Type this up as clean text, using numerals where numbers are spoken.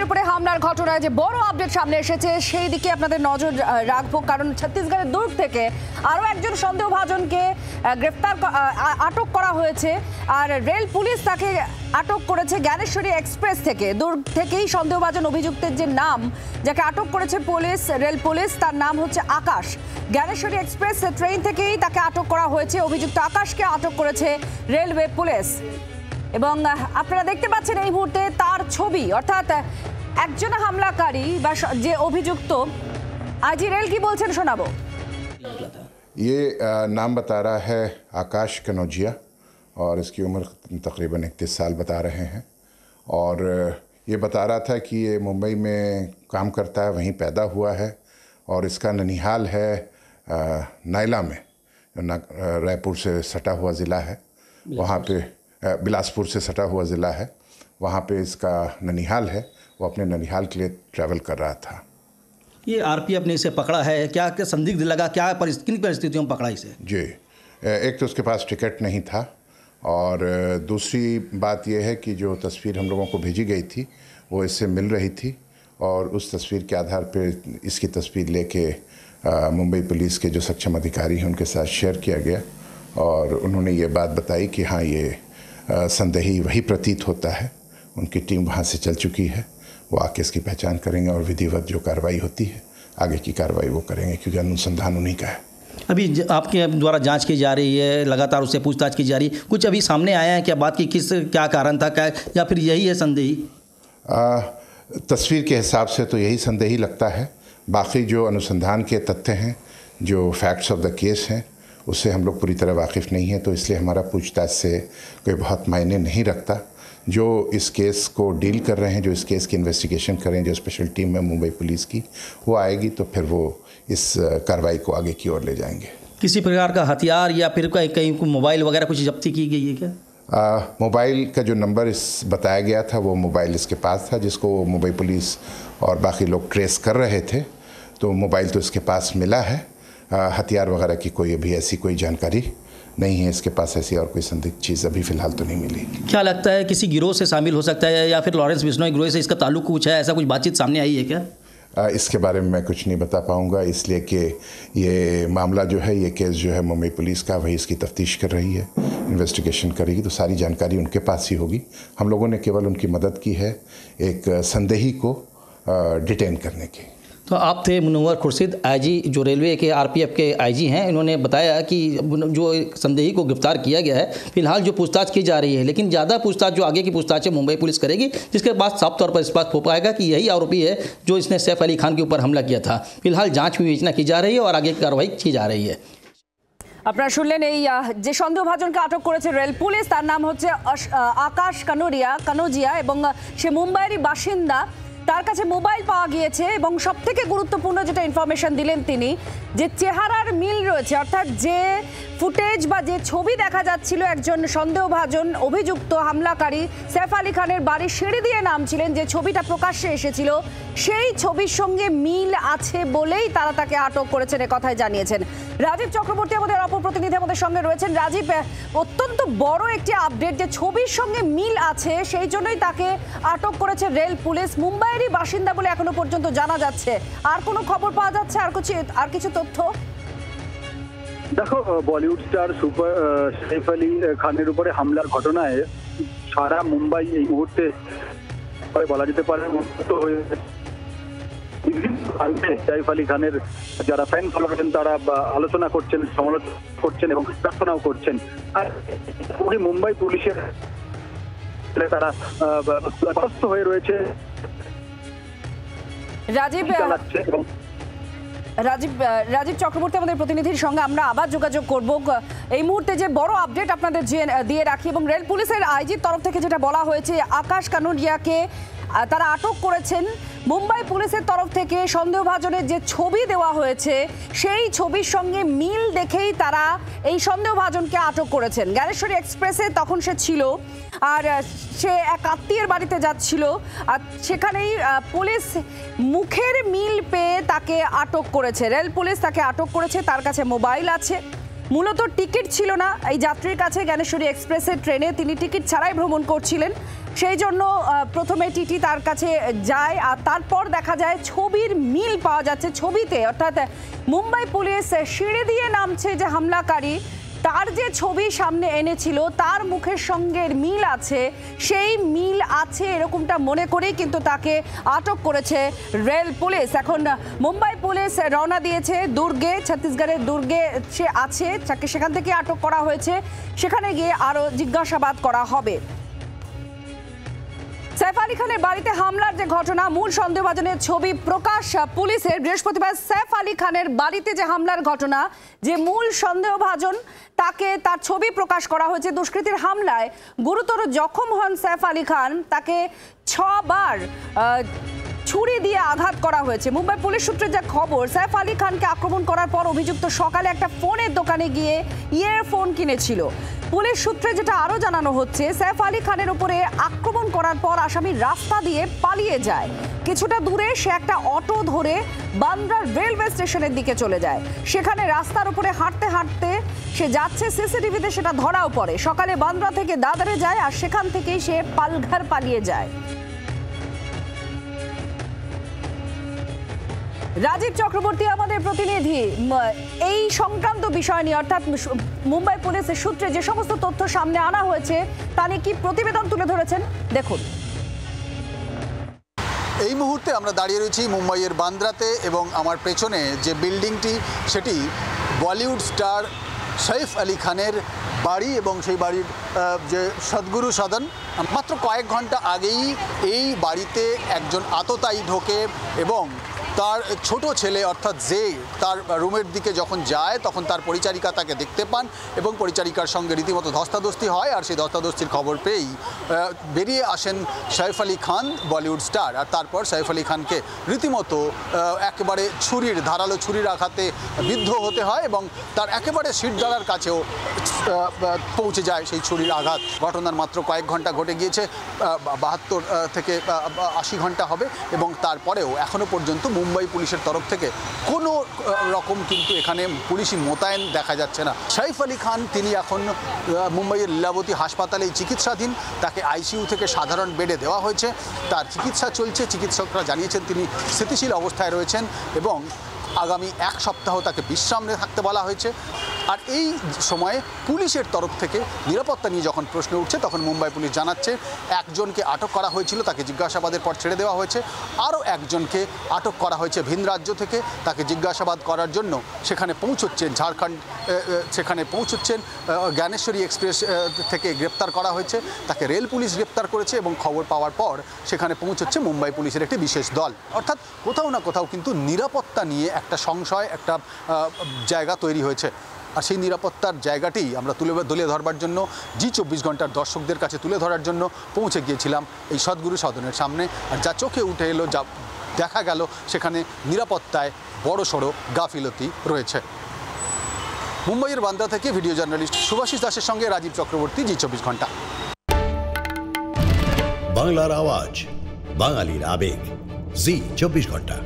ট্রেনের উপরে হামলার ঘটনায় যে বড় আপডেট সামনে এসেছে সেই দিকে আপনাদের নজর রাখবো, কারণ ছত্তিশগড়ের দুর্গ থেকে আরও একজন সন্দেহভাজনকে আটক করা হয়েছে। আর রেল পুলিশ তাকে আটক করেছে জ্ঞানেশ্বরী এক্সপ্রেস থেকে। দুর্গ থেকেই সন্দেহভাজন অভিযুক্তের যে নাম, যাকে আটক করেছে পুলিশ, রেল পুলিশ, তার নাম হচ্ছে আকাশ। জ্ঞানেশ্বরী এক্সপ্রেস ট্রেন থেকেই তাকে আটক করা হয়েছে। অভিযুক্ত আকাশকে আটক করেছে রেলওয়ে পুলিশ। এবং আপনারা দেখতে পাচ্ছেন এই মুহূর্তে তার ছবি, অর্থাৎ একজন হামলাকারী বা যে অভিযুক্ত। আইজি রেল কি বলছেন শোনাবো। ये नाम बता रहा है आकाश कनौजिया और इसकी उम्र तकरीबन 31 साल बता रहे हैं। और ये बता रहा था कि ये मुंबई में काम करता है, वहीं पैदा हुआ है और इसका ननिहाल है नायला में, रायपुर से सटा हुआ ज़िला है, वहाँ पे बिलासपुर से सटा हुआ ज़िला है, वहाँ पे इसका ननिहाल है। वो अपने ननिहाल के लिए ट्रैवल कर रहा था। ये आरपीएफ ने इसे पकड़ा है, क्या क्या संदिग्ध लगा, क्या किन परिस्थितियों में पकड़ा इसे? जी, एक तो उसके पास टिकट नहीं था और दूसरी बात यह है कि जो तस्वीर हम लोगों को भेजी गई थी वो इससे मिल रही थी और उस तस्वीर के आधार पे इसकी तस्वीर लेके मुंबई पुलिस के जो सक्षम अधिकारी हैं उनके साथ शेयर किया गया और उन्होंने ये बात बताई कि हाँ, ये संदेही वही प्रतीत होता है। उनकी टीम वहाँ से चल चुकी है, वो आके इसकी पहचान करेंगे और विधिवत जो कार्रवाई होती है आगे की कार्रवाई वो करेंगे, क्योंकि अनुसंधान उन्हीं का है। अभी आपके द्वारा जांच की जा रही है, लगातार उससे पूछताछ की जा रही है, कुछ अभी सामने आया है क्या बात की, क्या कारण था, क्या या फिर यही है संदेही? तस्वीर के हिसाब से तो यही संदेही लगता है। बाकी जो अनुसंधान के तथ्य हैं, जो फैक्ट्स ऑफ द केस हैं, उससे हम लोग पूरी तरह वाकिफ़ नहीं हैं, तो इसलिए हमारा पूछताछ से कोई बहुत मायने नहीं रखता। जो इस केस को डील कर रहे हैं, जो इस केस की इन्वेस्टिगेशन कर रहे हैं, जो स्पेशल टीम है मुंबई पुलिस की, वो आएगी तो फिर वो इस कार्रवाई को आगे की ओर ले जाएंगे। किसी प्रकार का हथियार या फिर कहीं मोबाइल वगैरह कुछ जब्ती की गई है क्या? मोबाइल का जो नंबर इस बताया गया था वो मोबाइल इसके पास था, जिसको मुंबई पुलिस और बाकी लोग ट्रेस कर रहे थे, तो मोबाइल तो इसके पास मिला है। हथियार वगैरह की कोई अभी ऐसी कोई जानकारी नहीं है इसके पास, ऐसी और कोई संदिग्ध चीज़ अभी फ़िलहाल तो नहीं मिली। क्या लगता है किसी गिरोह से शामिल हो सकता है या फिर लॉरेंस बिश्नोई गिरोह से इसका ताल्लुक कुछ है, ऐसा कुछ बातचीत सामने आई है क्या? इसके बारे में मैं कुछ नहीं बता पाऊँगा, इसलिए कि ये मामला जो है, ये केस जो है मुंबई पुलिस का, वही इसकी तफ्तीश कर रही है, इन्वेस्टिगेशन करेगी, तो सारी जानकारी उनके पास ही होगी। हम लोगों ने केवल उनकी मदद की है एक संदेही को डिटेन करने की। तो आप थे मुनव्वर खुर्शीद, आईजी जो रेलवे के आरपीएफ के आईजी हैं, इन्होंने बताया कि जो संदेही को गिरफ्तार किया गया है, फिलहाल जो पूछताछ की जा रही है, लेकिन ज़्यादा पूछताछ जो आगे की पूछताछ है मुंबई पुलिस करेगी, जिसके बाद साफ तौर पर स्पष्ट हो पाएगा कि यही आरोपी है जो इसने सैफ अली खान के ऊपर हमला किया था। फिलहाल जाँच विवेचना की जा रही है और आगे की कार्रवाई की जा रही है। আপনারা শুনলেন এই যে সন্দেহভাজনকে আটক করেছে রেল পুলিশ, তার নাম হচ্ছে আকাশ কানোজিয়া এবং সে মুম্বাইয়েরই বাসিন্দা। তার কাছে মোবাইল পাওয়া গিয়েছে এবং সবথেকে গুরুত্বপূর্ণ যেটা ইনফরমেশন দিলেন তিনি, যে চেহারার মিল রয়েছে, অর্থাৎ যে ফুটেজ বা যে ছবি দেখা যাচ্ছিল একজন সন্দেহভাজন অভিযুক্ত হামলাকারী সৈফ আলী খানের বাড়ির সিঁড়ি দিয়ে নামছিলেন, যে ছবিটা প্রকাশ্যে এসেছিল, সেই ছবির সঙ্গে মিল আছে বলেই তারা তাকে আটক করেছেন, এ কথাই জানিয়েছেন রাজীব চক্রবর্তী, আমাদের অপর প্রতিনিধি আমাদের সঙ্গে রয়েছেন। রাজীব, অত্যন্ত বড় একটি আপডেট যে ছবির সঙ্গে মিল আছে, সেই জন্যই তাকে আটক করেছে রেল পুলিশ। মুম্বাইয়েরই বাসিন্দা বলে এখনো পর্যন্ত জানা যাচ্ছে, আর কোনো খবর পাওয়া যাচ্ছে, আর কিছু তথ্য? দেখো, বলিউড স্টার সৈফ আলী খানের উপরে হামলার ঘটনায় সারা মুম্বাই এই মুহূর্তে বলা যেতে পারে সৈফ আলী খানের যারা ফ্যান ফলোয়ার তারা আলোচনা করছেন, সমালোচনা করছেন এবং প্রার্থনাও করছেন। আর মুম্বাই পুলিশের তারা অসুস্থ হয়ে রয়েছে। রাজীব চক্রবর্তী আমাদের প্রতিনিধির সঙ্গে আমরা আবার যোগাযোগ করব। এই মুহূর্তে যে বড় আপডেট আপনাদের দিয়ে রাখি, এবং রেল পুলিশের আইজির তরফ থেকে যেটা বলা হয়েছে, আকাশ কানোজিয়াকে তারা আটক করেছেন। মুম্বাই পুলিশের তরফ থেকে সন্দেহভাজনের যে ছবি দেওয়া হয়েছে, সেই ছবির সঙ্গে মিল দেখেই তারা এই সন্দেহভাজনকে আটক করেছেন। জ্ঞানেশ্বরী এক্সপ্রেসে তখন সে ছিল, আর সে এক আত্মীয়ের বাড়িতে যাচ্ছিল, আর সেখানেই পুলিশ মুখের মিল পেয়ে তাকে আটক করেছে। রেল পুলিশ তাকে আটক করেছে, তার কাছে মোবাইল আছে। মূলত টিকিট ছিল না এই যাত্রীর কাছে, জ্ঞানেশ্বরী এক্সপ্রেসের ট্রেনে তিনি টিকিট ছাড়াই ভ্রমণ করছিলেন। সেই জন্য প্রথমে টিটি তার কাছে যায়, আর তারপর দেখা যায় ছবির মিল পাওয়া যাচ্ছে ছবিতে, অর্থাৎ মুম্বাই পুলিশ সিঁড়ি দিয়ে নামছে যে হামলাকারী, তার যে ছবি সামনে এনেছিল তার মুখের সঙ্গে মিল আছে, সেই মিল আছে এরকমটা মনে করেই কিন্তু তাকে আটক করেছে রেল পুলিশ। এখন মুম্বাই পুলিশ রওনা দিয়েছে দুর্গে, ছত্তিশগড়ের দুর্গে সে আছে, তাকে সেখান থেকে আটক করা হয়েছে, সেখানে গিয়ে আরও জিজ্ঞাসাবাদ করা হবে। সাইফ আলী খানের বাড়িতে হামলার যে ঘটনা, মূল সন্দেহভাজনের ছবি প্রকাশ পুলিশের। বৃহস্পতিবার সাইফ আলী খানের বাড়িতে যে হামলার ঘটনা, যে মূল সন্দেহভাজন তাকে তার ছবি প্রকাশ করা হয়েছে। দুষ্কৃতীর হামলায় গুরুতর জখম হন সাইফ আলী খান, তাকে 6 বার ছুরি দিয়ে আঘাত করা হয়েছে। মুম্বাই পুলিশ সূত্রে যা খবর, সাইফ আলী খানকে আক্রমণ করার পর অভিযুক্ত সকালে একটা ফোনের দোকানে গিয়ে ইয়ারফোন কিনেছিল। পুলিশ সূত্রে যেটা আরও জানানো হচ্ছে, সাইফ আলী খানের উপরে আক্রমণ করার পর আসামি রাস্তা দিয়ে পালিয়ে যায়। কিছুটা দূরে সে একটা অটো ধরে বান্দ্রা রেলওয়ে স্টেশনের দিকে চলে যায়। সেখানে রাস্তার উপরে হাঁটতে হাঁটতে সে যাচ্ছে, সিসিটিভিতে সেটা ধরাও পড়ে। সকালে বান্দ্রা থেকে দাদরে যায়, আর সেখান থেকেই সে পালঘর পালিয়ে যায়। রাজীব চক্রবর্তী আমাদের প্রতিনিধি এই সংক্রান্ত বিষয় নিয়ে, অর্থাৎ মুম্বাই পুলিশের সূত্রে যে সমস্ত তথ্য সামনে আনা হয়েছে তা নিয়ে কি প্রতিবেদন তুলে ধরেছেন, দেখুন। এই মুহূর্তে আমরা দাঁড়িয়ে রয়েছি মুম্বাইয়ের বান্দ্রাতে, এবং আমার পেছনে যে বিল্ডিংটি সেটি বলিউড স্টার সাইফ আলী খানের বাড়ি, এবং সেই বাড়ির যে সদ্গুরু সদন। মাত্র কয়েক ঘন্টা আগেই এই বাড়িতে একজন আততায়ী ঢোকে এবং তার ছোট ছেলে অর্থাৎ জে তার রুমের দিকে যখন যায় তখন তার পরিচারিকা তাকে দেখতে পান এবং পরিচারিকার সঙ্গে রীতিমতো ধস্তাধস্তি হয়। আর সেই ধস্তাধস্তির খবর পেয়েই বেরিয়ে আসেন সাইফ আলী খান বলিউড স্টার। আর তারপর সাইফ আলী খানকে রীতিমতো একেবারে ধারালো ছুরির আঘাতে বিদ্ধ হতে হয় এবং তার একেবারে শিরদাঁড়ার কাছেও পৌঁছে যায় সেই ছুরির আঘাত। ঘটনার মাত্র কয়েক ঘন্টা ঘটে গিয়েছে, 72 থেকে 80 ঘন্টা হবে, এবং তারপরেও এখনও পর্যন্ত মুম্বাই পুলিশের তরফ থেকে কোনো রকম কিন্তু এখানে পুলিশি মোতায়েন দেখা যাচ্ছে না। সাইফ আলী খান তিনি এখন মুম্বাইয়ের লীলাবতী হাসপাতালেই চিকিৎসাধীন। তাকে আইসিইউ থেকে সাধারণ বেডে দেওয়া হয়েছে, তার চিকিৎসা চলছে। চিকিৎসকরা জানিয়েছেন তিনি স্থিতিশীল অবস্থায় রয়েছেন এবং আগামী 1 সপ্তাহ তাকে বিশ্রামে থাকতে বলা হয়েছে। আর এই সময়ে পুলিশের তরফ থেকে নিরাপত্তা নিয়ে যখন প্রশ্ন উঠছে তখন মুম্বাই পুলিশ জানাচ্ছে একজনকে আটক করা হয়েছিল, তাকে জিজ্ঞাসাবাদের পর ছেড়ে দেওয়া হয়েছে। আরও একজনকে আটক করা হয়েছে ভিন রাজ্য থেকে, তাকে জিজ্ঞাসাবাদ করার জন্য সেখানে পৌঁছচ্ছেন ঝাড়খণ্ড, সেখানে পৌঁছচ্ছেন জ্ঞানেশ্বরী এক্সপ্রেস থেকে গ্রেপ্তার করা হয়েছে। তাকে রেল পুলিশ গ্রেপ্তার করেছে এবং খবর পাওয়ার পর সেখানে পৌঁছচ্ছে মুম্বাই পুলিশের একটি বিশেষ দল। অর্থাৎ কোথাও না কোথাও কিন্তু নিরাপত্তা নিয়ে একটা সংশয়, একটা জায়গা তৈরি হয়েছে। আর সেই নিরাপত্তার জায়গাটি আমরা তুলে ধরবার জন্য জি24 ঘন্টার দর্শকদের কাছে তুলে ধরার জন্য পৌঁছে গিয়েছিলাম এই সদ্গুরু সদনের সামনে। আর যা চোখে উঠে এলো, যা দেখা গেল, সেখানে নিরাপত্তায় বড়সড় গাফিলতি রয়েছে। মুম্বাইয়ের বান্দ্রা থেকে ভিডিও জার্নালিস্ট শুভাশিস দাসের সঙ্গে রাজীব চক্রবর্তী, জি24 ঘন্টা। বাংলার আওয়াজ, বাঙালির আবেগ, জি24 ঘন্টা।